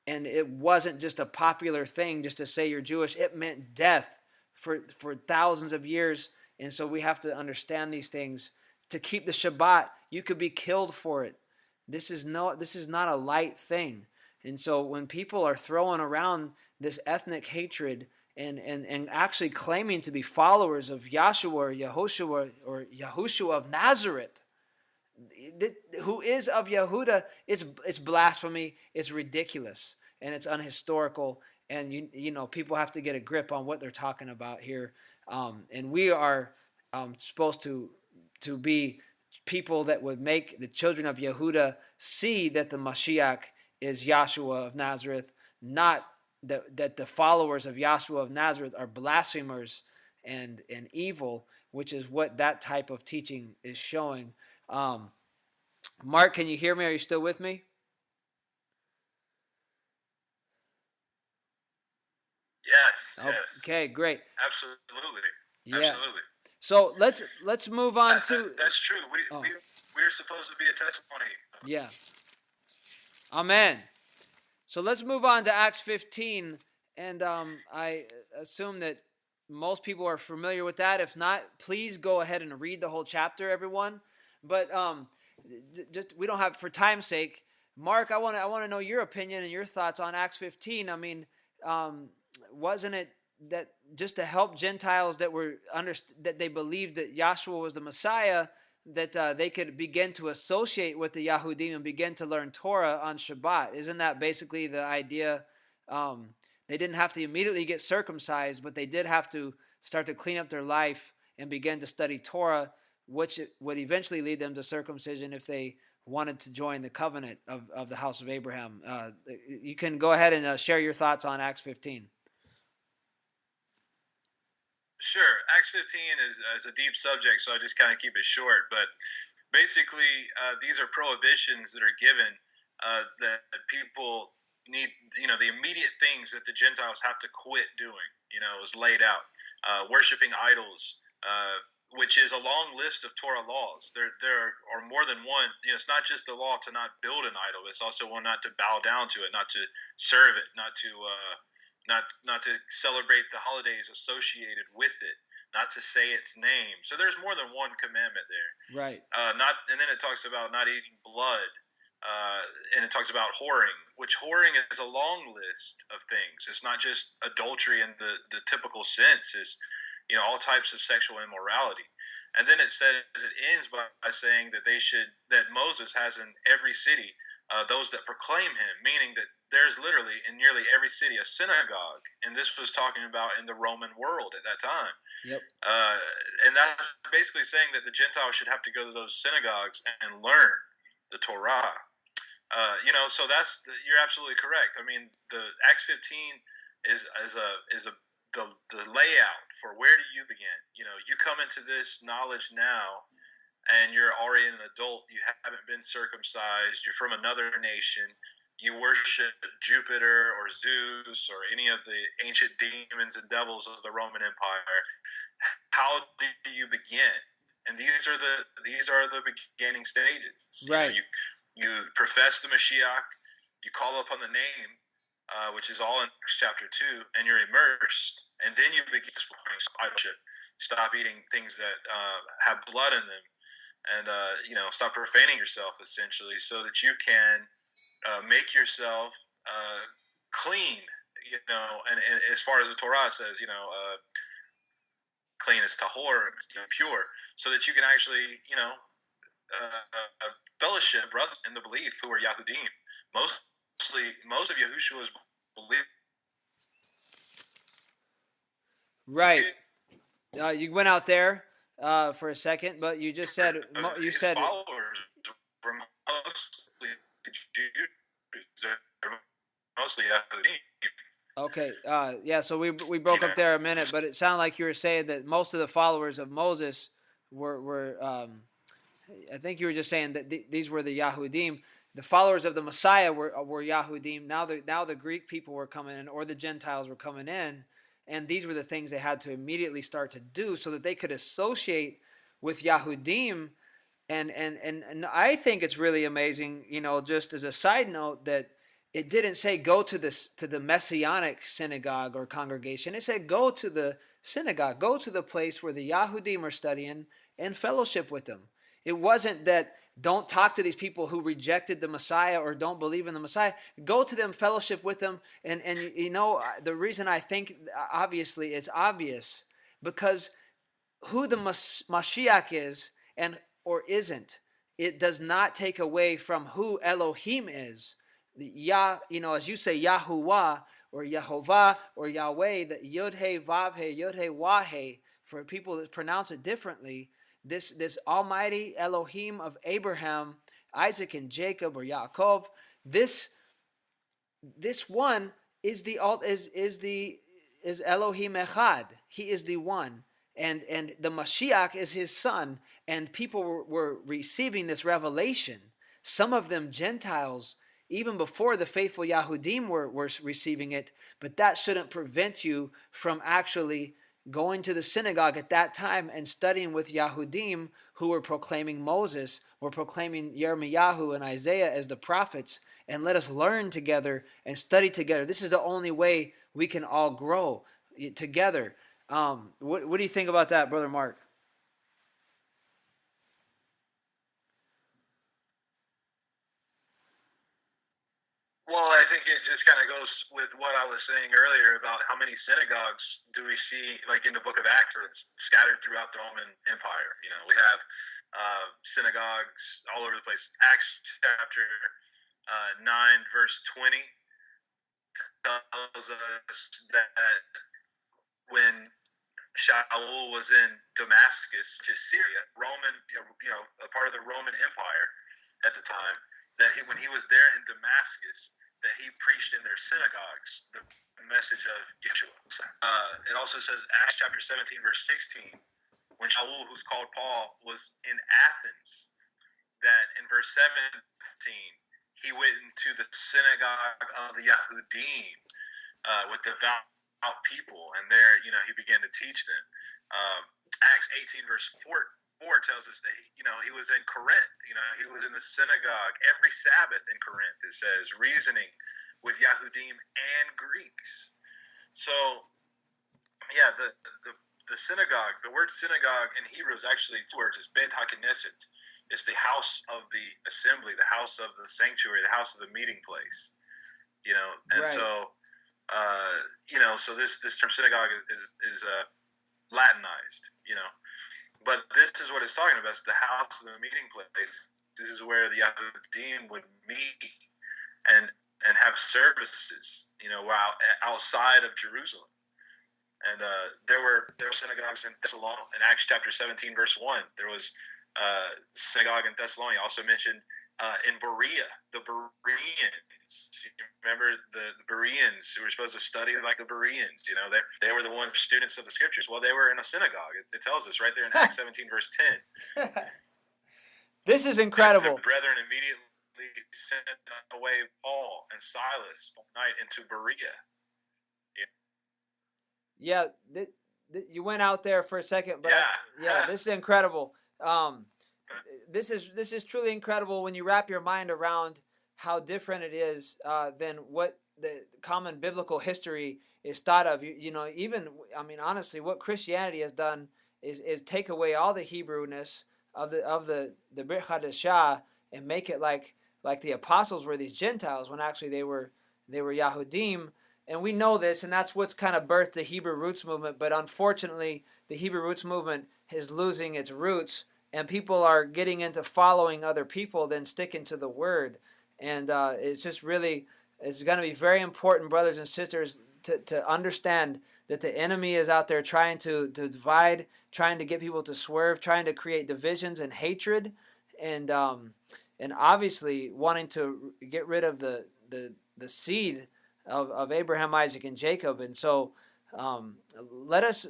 And it wasn't just a popular thing just to say you're Jewish. It meant death for thousands of years. And so we have to understand these things. To keep the Shabbat, you could be killed for it. This is not a light thing. And so when people are throwing around this ethnic hatred and actually claiming to be followers of Yahshua or Yahushua of Nazareth, who is of Yehuda, it's blasphemy, it's ridiculous, and it's unhistorical. And you know, people have to get a grip on what they're talking about here. And we are supposed to be people that would make the children of Yehuda see that the Mashiach is Yahshua of Nazareth, not that the followers of Yahshua of Nazareth are blasphemers and evil, which is what that type of teaching is showing. Mark, can you hear me? Are you still with me? Yes. Okay, great. Absolutely. Yeah. Absolutely. So let's move on to. That's true. We're supposed to be a testimony. Yeah. Amen. So let's move on to Acts 15, and I assume that most people are familiar with that. If not, please go ahead and read the whole chapter, everyone. But just we don't have, for time's sake. Mark, I want to know your opinion and your thoughts on Acts 15. I mean, wasn't it that just to help Gentiles that that they believed that Yahshua was the Messiah, that they could begin to associate with the Yahudim and begin to learn Torah on Shabbat? Isn't that basically the idea? They didn't have to immediately get circumcised, but they did have to start to clean up their life and begin to study Torah, which would eventually lead them to circumcision if they wanted to join the covenant of the house of Abraham. You can go ahead and share your thoughts on Acts 15. Sure. Acts 15 is a deep subject, so I just kind of keep it short. But basically, these are prohibitions that are given that people need, the immediate things that the Gentiles have to quit doing, is laid out. Worshipping idols, which is a long list of Torah laws. There are more than one. It's not just the law to not build an idol. It's also one not to bow down to it, not to serve it, not to celebrate the holidays associated with it, not to say its name. So there's more than one commandment there. Right. And then it talks about not eating blood, and it talks about whoring, which whoring is a long list of things. It's not just adultery in the typical sense. It's all types of sexual immorality. And then it ends by saying that Moses has in every city those that proclaim him, meaning that there's literally in nearly every city a synagogue, and this was talking about in the Roman world at that time. Yep. And that's basically saying that the Gentiles should have to go to those synagogues and learn the Torah. So you're absolutely correct. I mean, the Acts 15 is the layout for where do you begin. You come into this knowledge now, and you're already an adult. You haven't been circumcised. You're from another nation. You worship Jupiter or Zeus or any of the ancient demons and devils of the Roman Empire. How do you begin? And these are the beginning stages. Right. You profess the Mashiach. You call upon the name, which is all in Acts chapter 2, and you're immersed. And then you begin exploring idolship. Stop eating things that have blood in them, and stop profaning yourself essentially, so that you can make yourself clean, and as far as the Torah says, clean as tahor, pure, so that you can actually, fellowship brothers in the belief who are Yahudim. Most of Yahushua's belief. Right. You went out there. for a second, but you just said you His said followers were mostly Jews. They're mostly Yahudim. okay. Yeah. So we broke up there a minute, but it sounded like you were saying that most of the followers of Moses were I think you were just saying that these were the Yahudim. The followers of the Messiah were Yahudim. Now the Greek people were coming in, or the Gentiles were coming in, and these were the things they had to immediately start to do so that they could associate with Yahudim. And I think it's really amazing, just as a side note, that it didn't say go to the Messianic synagogue or congregation. It said go to the synagogue, go to the place where the Yahudim are studying and fellowship with them. It wasn't that don't talk to these people who rejected the Messiah or don't believe in the Messiah. Go to them, fellowship with them. And the reason I think, obviously, it's obvious because who the Mashiach is or isn't, it does not take away from who Elohim is. As you say, Yahuwah or Yehovah or Yahweh, the Yod-He, Vav-He, Yod-He, Wah-He, for people that pronounce it differently, this almighty Elohim of Abraham, Isaac, and Jacob, or Yaakov, this one is Elohim Echad. He is the one, and the Mashiach is his son. And people were receiving this revelation. Some of them Gentiles, even before the faithful Yahudim were receiving it. But that shouldn't prevent you from actually going to the synagogue at that time and studying with Yahudim who were proclaiming Moses, were proclaiming Yirmiyahu and Isaiah as the prophets, and let us learn together and study together. This is the only way we can all grow together. What do you think about that, Brother Mark? Well, I think it just kind of goes with what I was saying earlier about how many synagogues do we see, like in the book of Acts, scattered throughout the Roman Empire. We have synagogues all over the place. Acts chapter 9, verse 20 tells us that when Shaul was in Damascus, which is Syria, Roman, a part of the Roman Empire at the time, that when he was there in Damascus, that he preached in their synagogues the message of Yeshua. It also says, Acts chapter 17, verse 16, when Shaul, who's called Paul, was in Athens, that in verse 17, he went into the synagogue of the Yahudim with devout people, and there, he began to teach them. Acts 18, verse 4 tells us that he was in Corinth. He was in the synagogue every Sabbath in Corinth. It says reasoning with Yahudim and Greeks. So, yeah, the synagogue. The word synagogue in Hebrew is actually two words. It's Bet HaKnesset. It's the house of the assembly, the house of the sanctuary, the house of the meeting place. And right. so, so this term synagogue is Latinized. But this is what it's talking about. It's the house of the meeting place. This is where the Yahudim would meet and have services, while outside of Jerusalem. And there were synagogues in Thessalonica. In Acts chapter 17, verse 1, there was synagogue in Thessalonica. Also mentioned in Berea, the Bereans. You remember the Bereans who were supposed to study like the Bereans? They were the ones, students of the scriptures. Well, they were in a synagogue. It tells us right there in Acts 17, verse 10. This is incredible. The brethren immediately sent away Paul and Silas all night into Berea. Yeah, you went out there for a second, but yeah, this is incredible. This is truly incredible when you wrap your mind around how different it is than what the common biblical history is thought of. Honestly, what Christianity has done is take away all the Hebrewness of the Brit Hadashah and make it like the apostles were these Gentiles when actually they were Yahudim. And we know this, and that's what's kind of birthed the Hebrew roots movement. But unfortunately, the Hebrew roots movement is losing its roots, and people are getting into following other people than sticking to the word. And it's going to be very important, brothers and sisters, to understand that the enemy is out there trying to divide, trying to get people to swerve, trying to create divisions and hatred, and obviously wanting to get rid of the seed of Abraham, Isaac, and Jacob. And so let us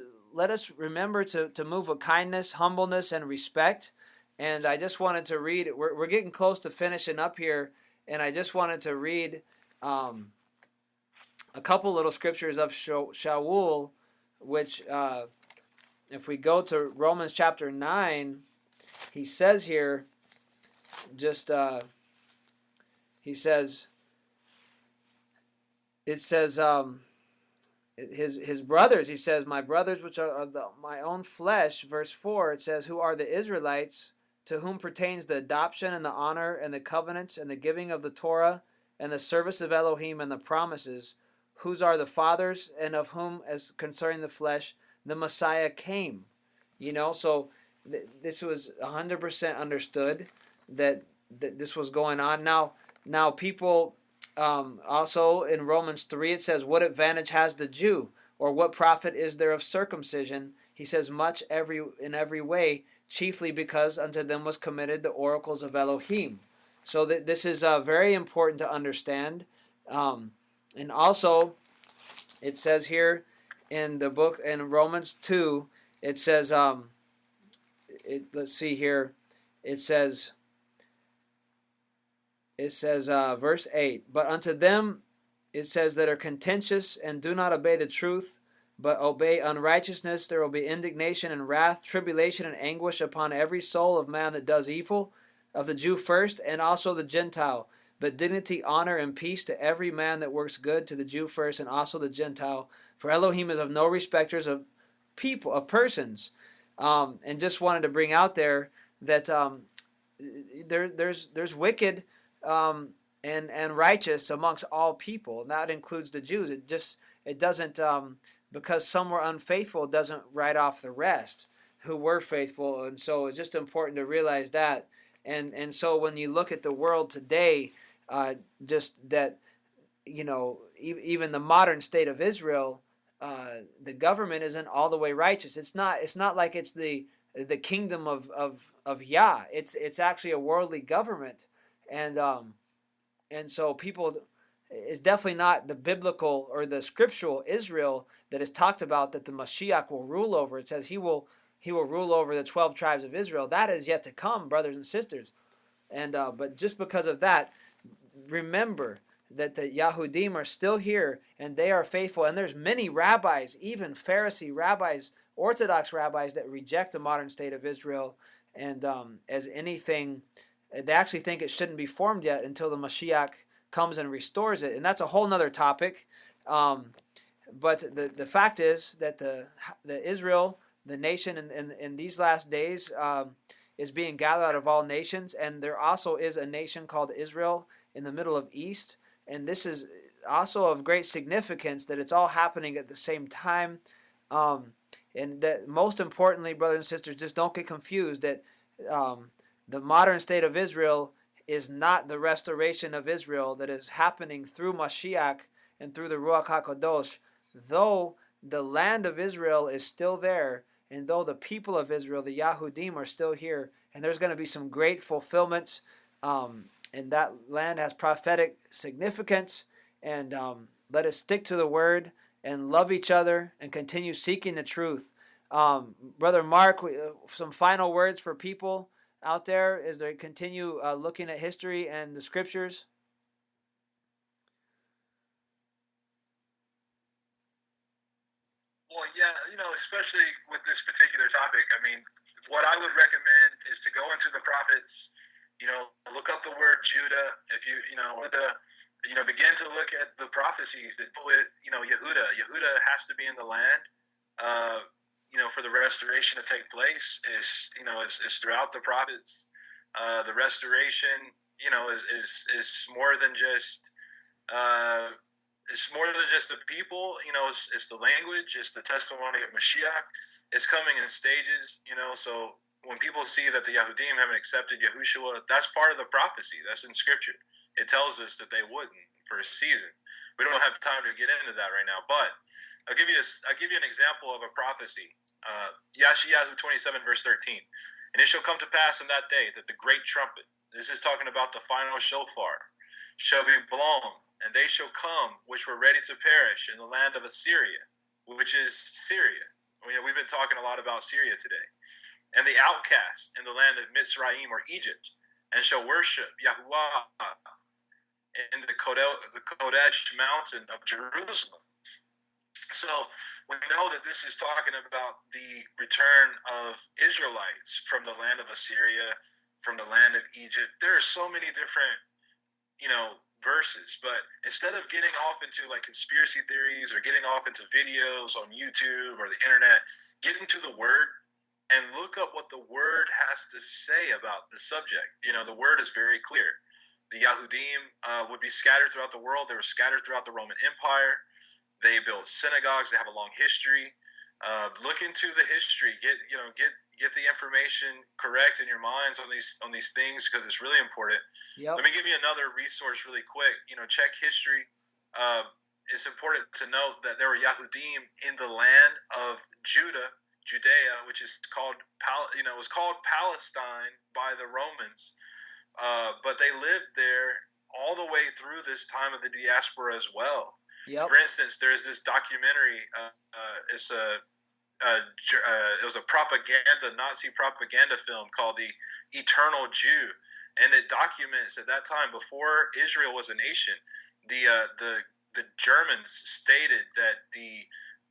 remember to move with kindness, humbleness, and respect. And I just wanted to read. We're getting close to finishing up here, and I just wanted to read a couple little scriptures of Shaul, which if we go to Romans chapter 9, he says here, he says, it says, his brothers, he says, my brothers which are my own flesh, verse 4, it says, who are the Israelites, to whom pertains the adoption and the honor and the covenants and the giving of the Torah and the service of Elohim and the promises, whose are the fathers, and of whom, as concerning the flesh, the Messiah came. So this was 100% understood that this was going on. Now people, also in Romans 3, it says, what advantage has the Jew, or what profit is there of circumcision? He says, much in every way, chiefly because unto them was committed the oracles of Elohim. So that this is very important to understand. And also, it says here in the book, in Romans 2, it says, let's see here, it says, verse 8, but unto them, it says, that are contentious and do not obey the truth, but obey unrighteousness, there will be indignation and wrath, tribulation and anguish upon every soul of man that does evil, of the Jew first, and also the Gentile. But dignity, honor, and peace to every man that works good, to the Jew first, and also the Gentile. For Elohim is of no respecters of persons. And just wanted to bring out there that there's wicked and righteous amongst all people, and that includes the Jews. It doesn't because some were unfaithful, doesn't write off the rest who were faithful. And so it's just important to realize that. And so when you look at the world today, just that, even the modern state of Israel, the government isn't all the way righteous. It's not like it's the kingdom of Yah. It's actually a worldly government, and so people, it's definitely not the biblical or the scriptural Israel that is talked about that the Mashiach will rule over. It says he will rule over the 12 tribes of Israel. That is yet to come, brothers and sisters. And but just because of that, remember that the Yahudim are still here and they are faithful. And there's many rabbis, even Pharisee rabbis, Orthodox rabbis, that reject the modern state of Israel and as anything. They actually think it shouldn't be formed yet until the Mashiach comes and restores it. And that's a whole nother topic. But the fact is that the Israel, the nation in these last days, is being gathered out of all nations. And there also is a nation called Israel in the middle of East. And this is also of great significance that it's all happening at the same time. And that most importantly, brothers and sisters, just don't get confused that the modern state of Israel is not the restoration of Israel that is happening through Mashiach and through the Ruach HaKadosh. Though the land of Israel is still there, and though the people of Israel, the Yahudim, are still here, and there's going to be some great fulfillments, and that land has prophetic significance, and let us stick to the word and love each other and continue seeking the truth. Brother Mark, some final words for people out there as they continue looking at history and the scriptures? Well, yeah, especially with this particular topic, I mean, what I would recommend is to go into the prophets, look up the word Judah. If begin to look at the prophecies that put, Yehuda. Yehuda has to be in the land, for the restoration to take place. Is throughout the prophets. The restoration, is more than just. It's more than just the people, it's the language, it's the testimony of Mashiach. It's coming in stages, so when people see that the Yahudim haven't accepted Yahushua, that's part of the prophecy. That's in Scripture. It tells us that they wouldn't for a season. We don't have time to get into that right now, but I'll give you an example of a prophecy. Yashayahu 27 verse 13. And it shall come to pass in that day that the great trumpet, this is talking about the final shofar, shall be blown, and they shall come which were ready to perish in the land of Assyria, which is Syria. We've been talking a lot about Syria today. And the outcast in the land of Mitzrayim or Egypt, and shall worship Yahuwah in the Kodesh mountain of Jerusalem. So we know that this is talking about the return of Israelites from the land of Assyria, from the land of Egypt. There are so many different, verses, but instead of getting off into like conspiracy theories or getting off into videos on YouTube or the internet, get into the Word and look up what the Word has to say about the subject. The Word is very clear. The Yahudim would be scattered throughout the world. They were scattered throughout the Roman Empire. They built synagogues. They have a long history. Look into the history. Get the information correct in your minds on these things, because it's really important. Yep. Let me give you another resource really quick. Check history. It's important to note that there were Yahudim in the land of Judea, which is called was called Palestine by the Romans, but they lived there all the way through this time of the diaspora as well. Yep. For instance, there's this documentary. It was a Nazi propaganda film called The Eternal Jew, and it documents at that time, before Israel was a nation, the Germans stated that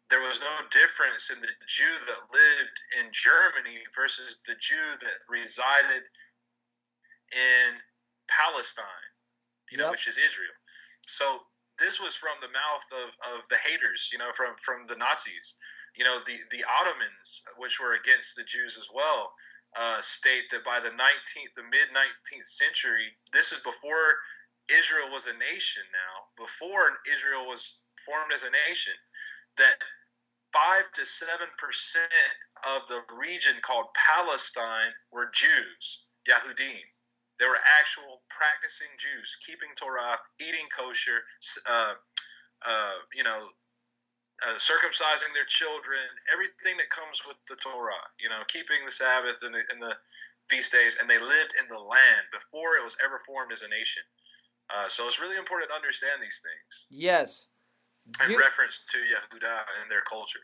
there was no difference in the Jew that lived in Germany versus the Jew that resided in Palestine, which is Israel. So this was from the mouth of the haters, from the Nazis. The Ottomans, which were against the Jews as well, state that by the mid-19th century, this is before Israel was a nation now, before Israel was formed as a nation, that 5 to 7% of the region called Palestine were Jews, Yahudim. They were actual practicing Jews, keeping Torah, eating kosher, circumcising their children, everything that comes with the Torah, keeping the Sabbath and the feast days, and they lived in the land before it was ever formed as a nation. So it's really important to understand these things. Yes. In reference to Yehudah and their culture.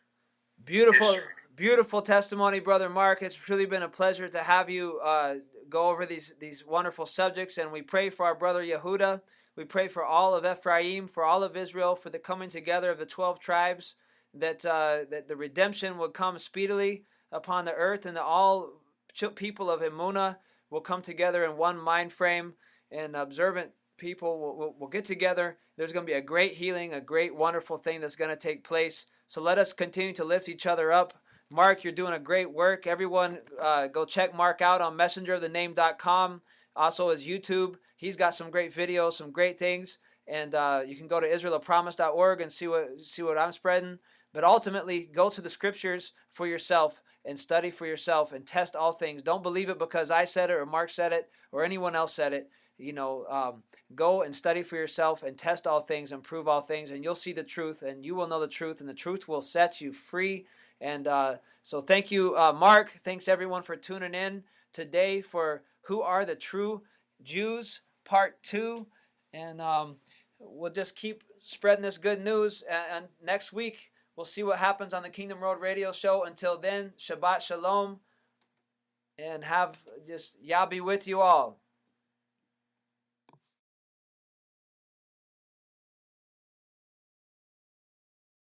Beautiful testimony, Brother Mark. It's truly been a pleasure to have you go over these wonderful subjects, and we pray for our brother Yehudah. We pray for all of Ephraim, for all of Israel, for the coming together of the 12 tribes, that the redemption will come speedily upon the earth, and that all people of Emunah will come together in one mind frame, and observant people will get together. There's going to be a great healing, a great wonderful thing that's going to take place. So let us continue to lift each other up. Mark, you're doing a great work. Everyone, go check Mark out on messengerofthename.com. Also his YouTube. He's got some great videos, some great things. And you can go to israelofpromise.org and see what I'm spreading. But ultimately, go to the scriptures for yourself and study for yourself and test all things. Don't believe it because I said it or Mark said it or anyone else said it. Go and study for yourself and test all things and prove all things, and you'll see the truth, and you will know the truth, and the truth will set you free. And so thank you, Mark. Thanks, everyone, for tuning in today for Who Are the True Jews, Part 2. And we'll just keep spreading this good news. And next week, we'll see what happens on the Kingdom Road Radio Show. Until then, Shabbat Shalom, and have just Yah be with you all.